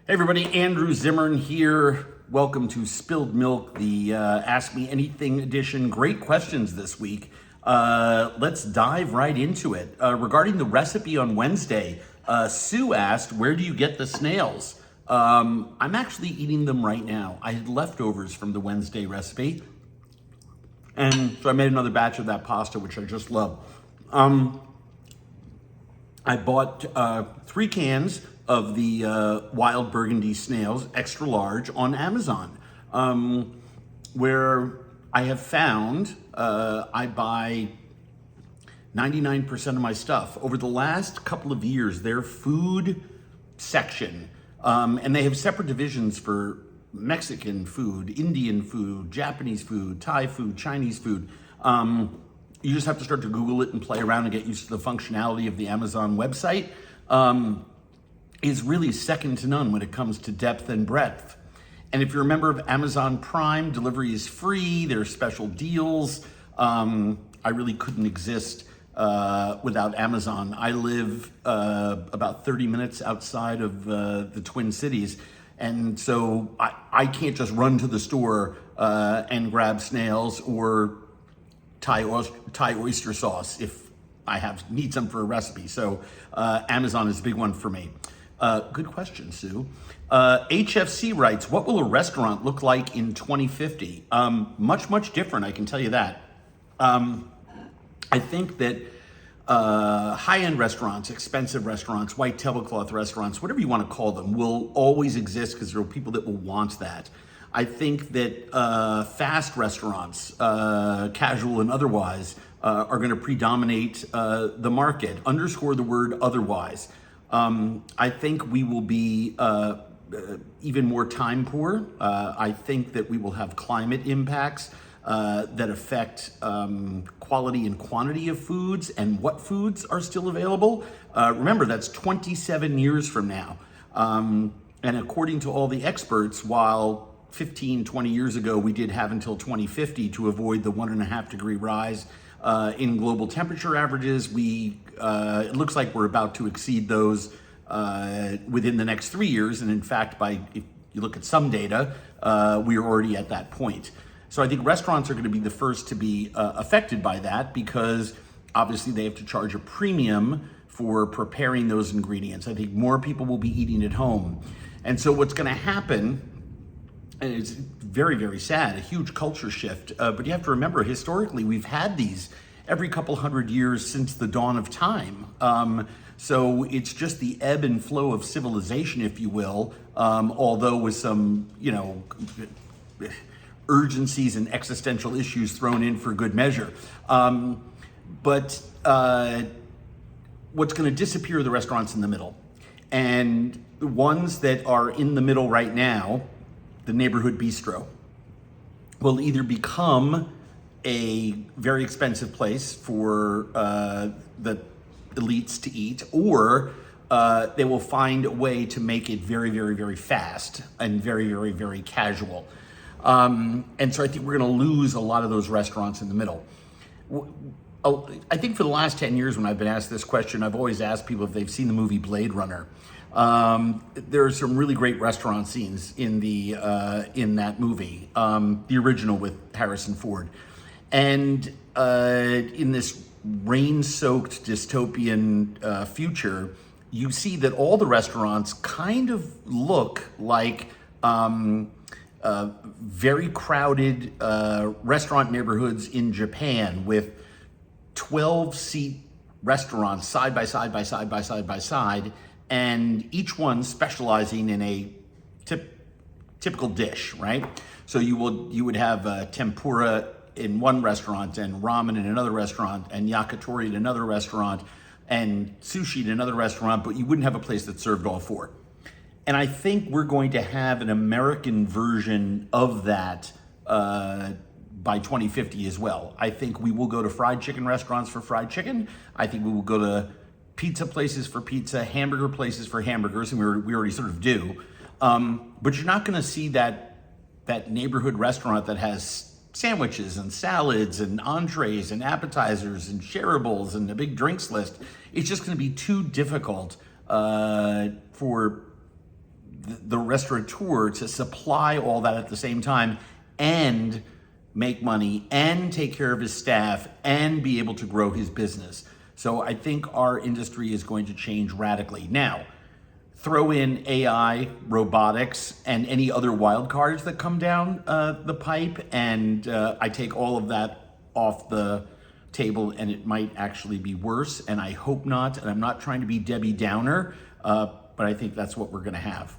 Hey everybody, Andrew Zimmern here. Welcome to Spilled Milk, the Ask Me Anything edition. Great questions this week. Let's dive right into it. Regarding the recipe on Wednesday, Sue asked, where do you get the snails? I'm actually eating them right now. I had leftovers from the Wednesday recipe, and so I made another batch of that pasta, which I just love. I bought 3 cans of the wild burgundy snails, extra large, on Amazon, where I have found I buy 99% of my stuff. Over the last couple of years, their food section, and they have separate divisions for Mexican food, Indian food, Japanese food, Thai food, Chinese food. You just have to start to Google it and play around and get used to the functionality of the Amazon website. Is really second to none when it comes to depth and breadth. And if you're a member of Amazon Prime, delivery is free, there are special deals. I really couldn't exist without Amazon. I live about 30 minutes outside of the Twin Cities, and so I can't just run to the store and grab snails or Thai oyster sauce if I need some for a recipe. So Amazon is a big one for me. Good question, Sue. HFC writes, what will a restaurant look like in 2050? Much different, I can tell you that. I think that high-end restaurants, expensive restaurants, white tablecloth restaurants, whatever you want to call them, will always exist because there are people that will want that. I think that fast restaurants, casual and otherwise, are going to predominate the market. Underscore the word otherwise. I think we will be even more time poor. I think that we will have climate impacts that affect quality and quantity of foods and what foods are still available. Remember, that's 27 years from now. And according to all the experts, while 15, 20 years ago, we did have until 2050 to avoid the 1.5 degree rise in global temperature averages. It looks like we're about to exceed those within the next 3 years. And in fact, if you look at some data, we are already at that point. So I think restaurants are going to be the first to be affected by that because obviously they have to charge a premium for preparing those ingredients. I think more people will be eating at home. And so what's going to happen, and it's very sad, a huge culture shift. But you have to remember, historically, we've had these every couple hundred years since the dawn of time. So it's just the ebb and flow of civilization, if you will, although with some, urgencies and existential issues thrown in for good measure. But what's going to disappear are the restaurants in the middle. And the ones that are in the middle right now, the neighborhood bistro, will either become a very expensive place for the elites to eat, or they will find a way to make it very fast and very casual. And so I think we're going to lose a lot of those restaurants in the middle. I think for the last 10 years when I've been asked this question, I've always asked people if they've seen the movie Blade Runner. There are some really great restaurant scenes in that movie, the original with Harrison Ford. And in this rain-soaked dystopian future, you see that all the restaurants kind of look like very crowded restaurant neighborhoods in Japan with 12-seat restaurants side by side, and each one specializing in a typical dish, right? So you would have tempura in one restaurant, and ramen in another restaurant, and yakitori in another restaurant, and sushi in another restaurant, but you wouldn't have a place that served all 4. And I think we're going to have an American version of that by 2050 as well. I think we will go to fried chicken restaurants for fried chicken. I think we will go to pizza places for pizza, hamburger places for hamburgers, and we already sort of do. But you're not going to see that neighborhood restaurant that has sandwiches and salads and entrees and appetizers and shareables and a big drinks list. It's just going to be too difficult for the restaurateur to supply all that at the same time and make money and take care of his staff and be able to grow his business. So I think our industry is going to change radically. Now, throw in AI, robotics, and any other wild cards that come down the pipe, and I take all of that off the table, and it might actually be worse, and I hope not, and I'm not trying to be Debbie Downer, but I think that's what we're gonna have.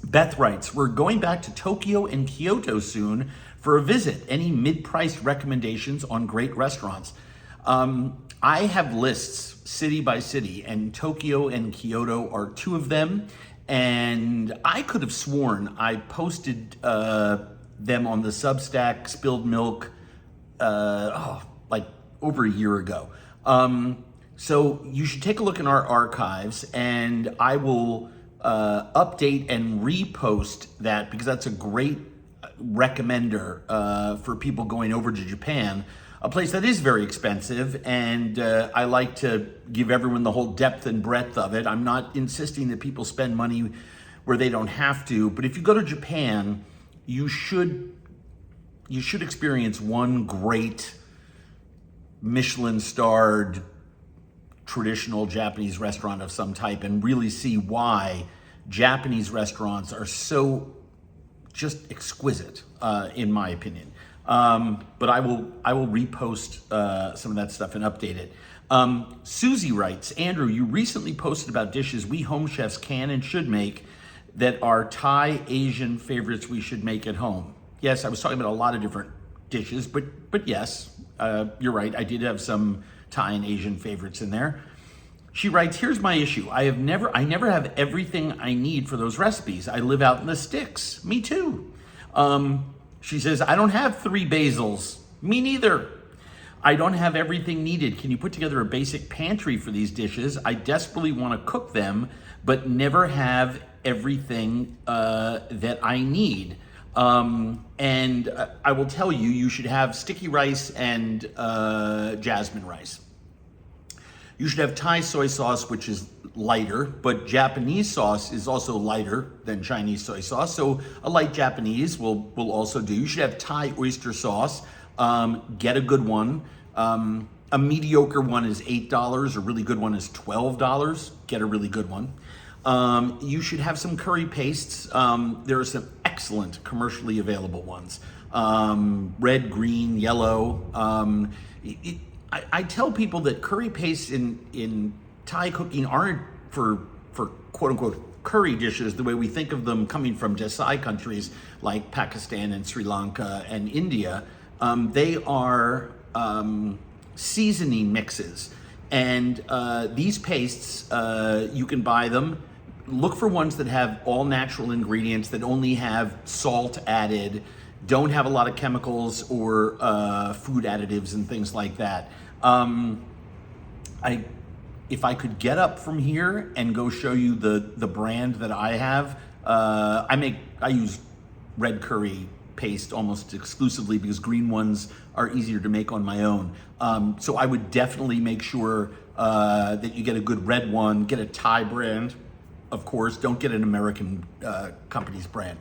Beth writes, we're going back to Tokyo and Kyoto soon for a visit. Any mid-price recommendations on great restaurants? I have lists city by city, and Tokyo and Kyoto are two of them. And I could have sworn I posted them on the Substack Spilled Milk like over a year ago. So you should take a look in our archives, and I will update and repost that, because that's a great recommender for people going over to Japan, a place that is very expensive, and I like to give everyone the whole depth and breadth of it. I'm not insisting that people spend money where they don't have to, but if you go to Japan, you should experience one great Michelin-starred traditional Japanese restaurant of some type and really see why Japanese restaurants are so just exquisite, in my opinion. But I will repost some of that stuff and update it. Susie writes, Andrew, you recently posted about dishes we home chefs can and should make that are Thai Asian favorites we should make at home. Yes, I was talking about a lot of different dishes, but yes, you're right. I did have some Thai and Asian favorites in there. She writes, here's my issue. I never have everything I need for those recipes. I live out in the sticks. Me too. She says, I don't have 3 basils. Me neither. I don't have everything needed. Can you put together a basic pantry for these dishes? I desperately want to cook them, but never have everything that I need. And I will tell you, you should have sticky rice and jasmine rice. You should have Thai soy sauce, which is lighter, but Japanese sauce is also lighter than Chinese soy sauce. So a light Japanese will also do. You should have Thai oyster sauce. Get a good one. A mediocre one is $8. A really good one is $12. Get a really good one. You should have some curry pastes. There are some excellent commercially available ones. Red, green, yellow. I tell people that curry pastes in Thai cooking aren't for quote unquote curry dishes the way we think of them coming from Desai countries like Pakistan and Sri Lanka and India. They are seasoning mixes. And these pastes, you can buy them. Look for ones that have all natural ingredients, that only have salt added, don't have a lot of chemicals or food additives and things like that. If I could get up from here and go show you the brand that I have, I use red curry paste almost exclusively because green ones are easier to make on my own. So I would definitely make sure that you get a good red one, get a Thai brand, of course, don't get an American company's brand.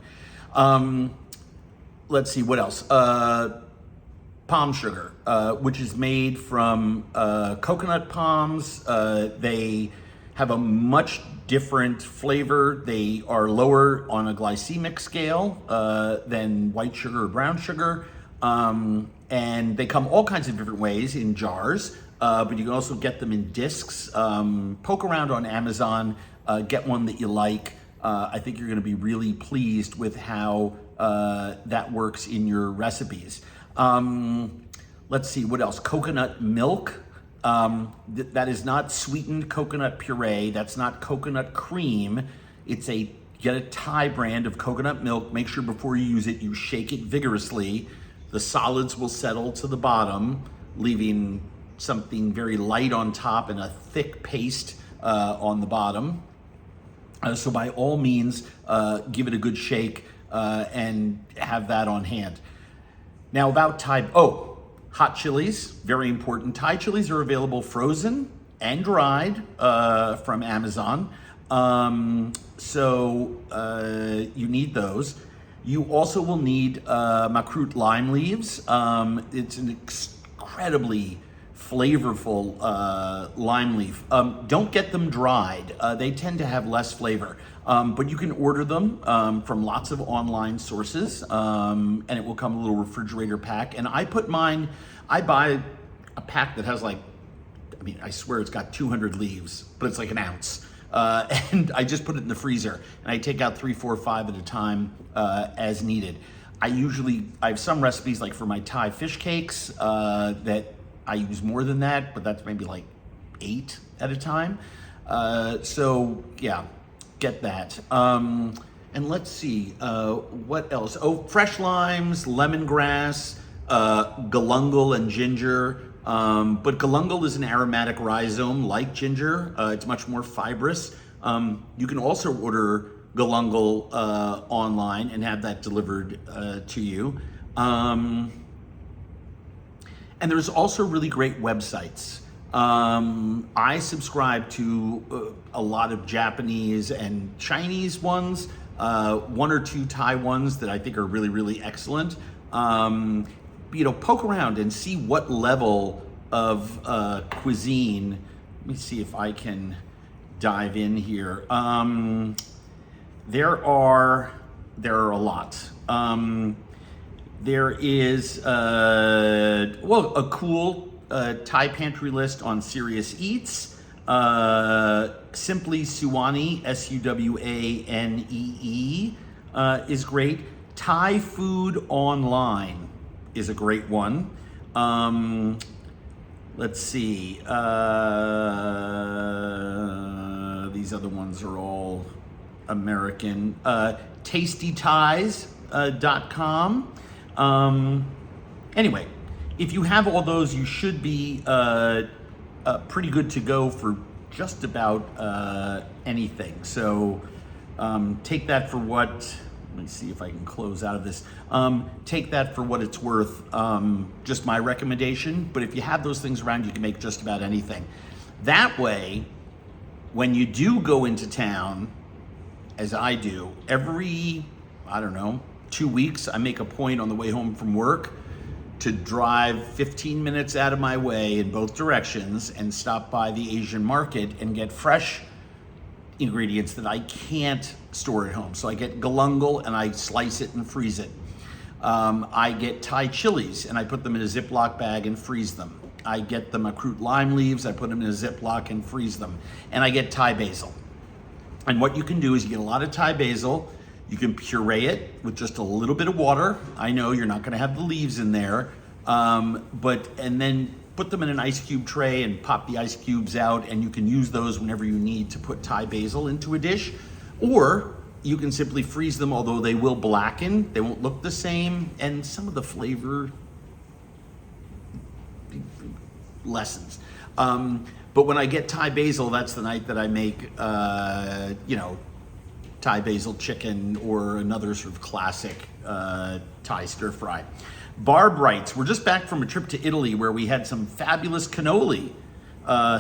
Let's see, what else? Palm sugar, which is made from coconut palms. They have a much different flavor. They are lower on a glycemic scale than white sugar or brown sugar. And they come all kinds of different ways in jars, but you can also get them in discs. Poke around on Amazon, get one that you like. I think you're gonna be really pleased with how that works in your recipes. Let's see, what else? Coconut milk. That is not sweetened coconut puree. That's not coconut cream. Get a Thai brand of coconut milk. Make sure before you use it, you shake it vigorously. The solids will settle to the bottom, leaving something very light on top and a thick paste on the bottom. So by all means, give it a good shake and have that on hand. Now about Thai, hot chilies, very important. Thai chilies are available frozen and dried from Amazon. You need those. You also will need Makrut lime leaves. It's an incredibly flavorful lime leaf. Don't get them dried. They tend to have less flavor. But you can order them from lots of online sources, and it will come in a little refrigerator pack. And I buy a pack that has I swear it's got 200 leaves, but it's like an ounce. And I just put it in the freezer, and I take out 3, 4, 5 at a time as needed. I have some recipes, like for my Thai fish cakes, that I use more than that, but that's maybe like 8 at a time. Yeah, get that. And let's see, what else? Oh, fresh limes, lemongrass, galangal and ginger. But galangal is an aromatic rhizome like ginger. It's much more fibrous. You can also order galangal online and have that delivered to you. And there's also really great websites. I subscribe to a lot of Japanese and Chinese ones, 1 or 2 Thai ones that I think are really, really excellent. Poke around and see what level of cuisine. Let me see if I can dive in here. There are a lot. There is a cool Thai pantry list on Serious Eats. Simply Suwanee, Suwanee, is great. Thai Food Online is a great one. Let's see. These other ones are all American. TastyThies.com. Anyway, if you have all those, you should be pretty good to go for just about anything. So take that for what. Let me see if I can close out of this. Take that for what it's worth. Just my recommendation. But if you have those things around, you can make just about anything. That way, when you do go into town, as I do, every, 2 weeks, I make a point on the way home from work to drive 15 minutes out of my way in both directions and stop by the Asian market and get fresh ingredients that I can't store at home. So I get galangal and I slice it and freeze it. I get Thai chilies and I put them in a Ziploc bag and freeze them. I get the Makrut lime leaves, I put them in a Ziploc and freeze them. And I get Thai basil. And what you can do is you get a lot of Thai basil, you can puree it with just a little bit of water. I know you're not gonna have the leaves in there, and then put them in an ice cube tray and pop the ice cubes out, and you can use those whenever you need to put Thai basil into a dish. Or you can simply freeze them, although they will blacken, they won't look the same, and some of the flavor lessens. But when I get Thai basil, that's the night that I make, Thai basil chicken or another sort of classic Thai stir fry. Barb writes, we're just back from a trip to Italy where we had some fabulous cannoli,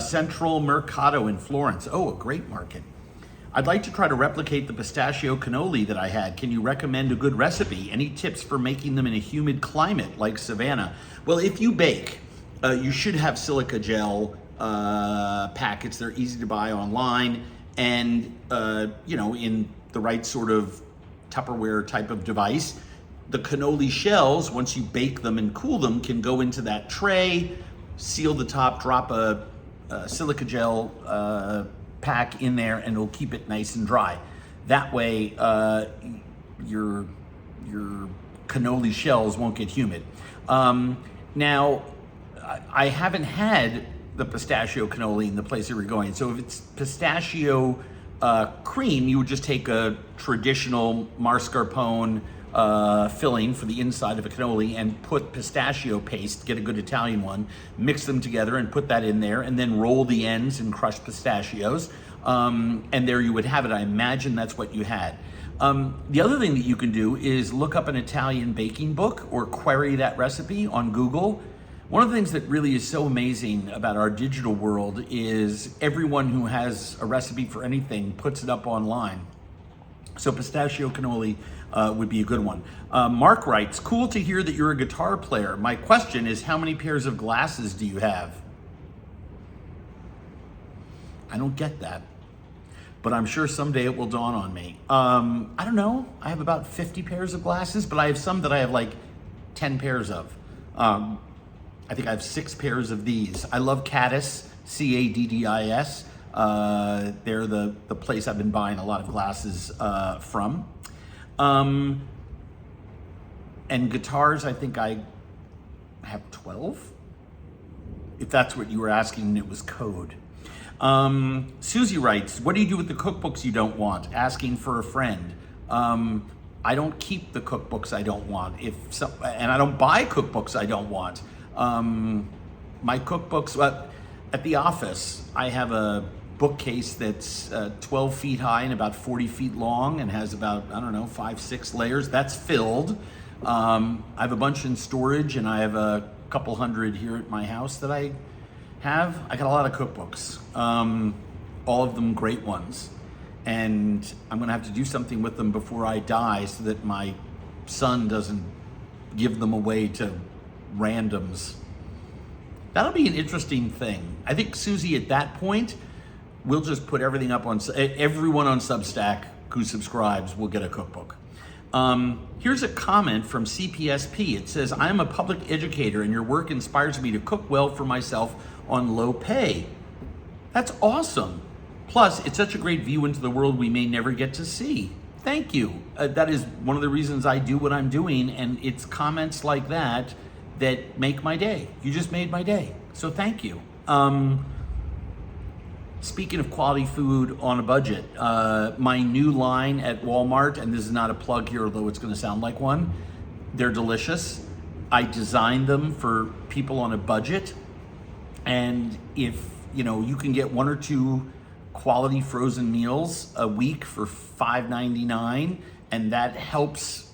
Central Mercato in Florence. Oh, a great market. I'd like to try to replicate the pistachio cannoli that I had. Can you recommend a good recipe? Any tips for making them in a humid climate like Savannah? Well, if you bake, you should have silica gel packets. They're easy to buy online, and in the right sort of Tupperware type of device. The cannoli shells, once you bake them and cool them, can go into that tray, seal the top, drop a silica gel pack in there, and it'll keep it nice and dry. That way, your cannoli shells won't get humid. Now, I haven't had the pistachio cannoli in the place that we're going. So if it's pistachio cream, you would just take a traditional mascarpone filling for the inside of a cannoli and put pistachio paste, get a good Italian one, mix them together and put that in there, and then roll the ends and crushed pistachios. And there you would have it. I imagine that's what you had. The other thing that you can do is look up an Italian baking book or query that recipe on Google. One of the things that really is so amazing about our digital world is everyone who has a recipe for anything puts it up online. So pistachio cannoli would be a good one. Mark writes, cool to hear that you're a guitar player. My question is, how many pairs of glasses do you have? I don't get that, but I'm sure someday it will dawn on me. I don't know. I have about 50 pairs of glasses, but I have some that I have like 10 pairs of. I think I have 6 pairs of these. I love Caddis, Caddis. They're the place I've been buying a lot of glasses from. And guitars, I think I have 12. If that's what you were asking, and it was code. Susie writes, what do you do with the cookbooks you don't want? Asking for a friend. I don't keep the cookbooks I don't want. And I don't buy cookbooks I don't want. My cookbooks, at the office, I have a bookcase that's 12 feet high and about 40 feet long and has about, 5-6 layers. That's filled. I have a bunch in storage, and I have a couple hundred here at my house that I have. I got a lot of cookbooks, all of them great ones. And I'm gonna have to do something with them before I die so that my son doesn't give them away to randoms. That'll be an interesting thing. I think, Susie, at that point, we'll just put everything up on, everyone on Substack who subscribes will get a cookbook. Here's a comment from CPSP. It says, I am a public educator and your work inspires me to cook well for myself on low pay. That's awesome. Plus, it's such a great view into the world we may never get to see. Thank you. That is one of the reasons I do what I'm doing, and it's comments like that that make my day. You just made my day, so thank you. Speaking of quality food on a budget, my new line at Walmart, and this is not a plug here, although it's gonna sound like one, they're delicious. I designed them for people on a budget, and if you can get 1 or 2 quality frozen meals a week for $5.99, and that helps,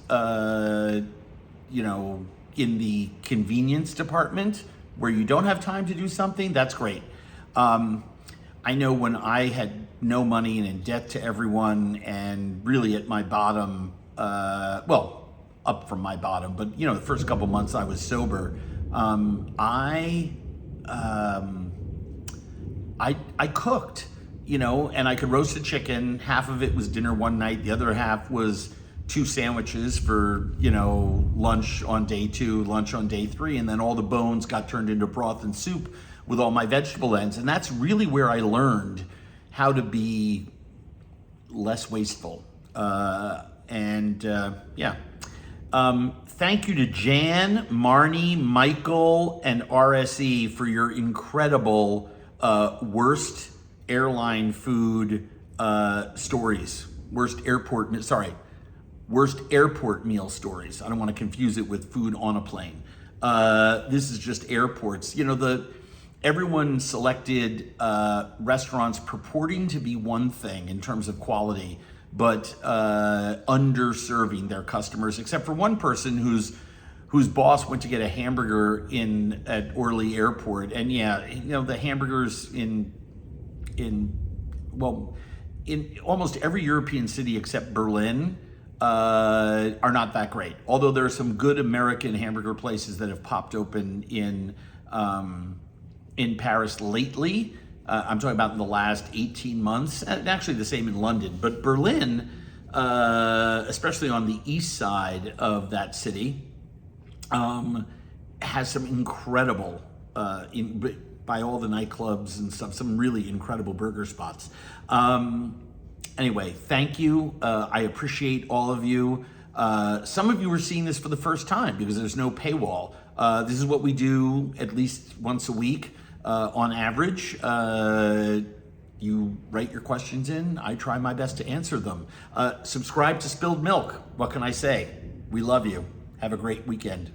in the convenience department where you don't have time to do something, that's great. I know when I had no money and in debt to everyone and really at my bottom, up from my bottom, but the first couple months I was sober, I cooked, and I could roast a chicken. Half of it was dinner one night. The other half was 2 sandwiches for, lunch on day 2, lunch on day 3. And then all the bones got turned into broth and soup with all my vegetable ends. And that's really where I learned how to be less wasteful. Thank you to Jan, Marnie, Michael, and RSE for your incredible worst airline food stories. Worst airport meal stories. I don't want to confuse it with food on a plane. This is just airports. Everyone selected restaurants purporting to be one thing in terms of quality, but underserving their customers, except for one person whose boss went to get a hamburger at Orly Airport. And the hamburgers in almost every European city except Berlin are not that great. Although there are some good American hamburger places that have popped open in Paris lately. I'm talking about in the last 18 months, and actually the same in London. But Berlin, especially on the east side of that city, has some incredible, by all the nightclubs and stuff, some really incredible burger spots. Anyway, thank you. I appreciate all of you. Some of you are seeing this for the first time because there's no paywall. This is what we do at least once a week on average. You write your questions in. I try my best to answer them. Subscribe to Spilled Milk. What can I say? We love you. Have a great weekend.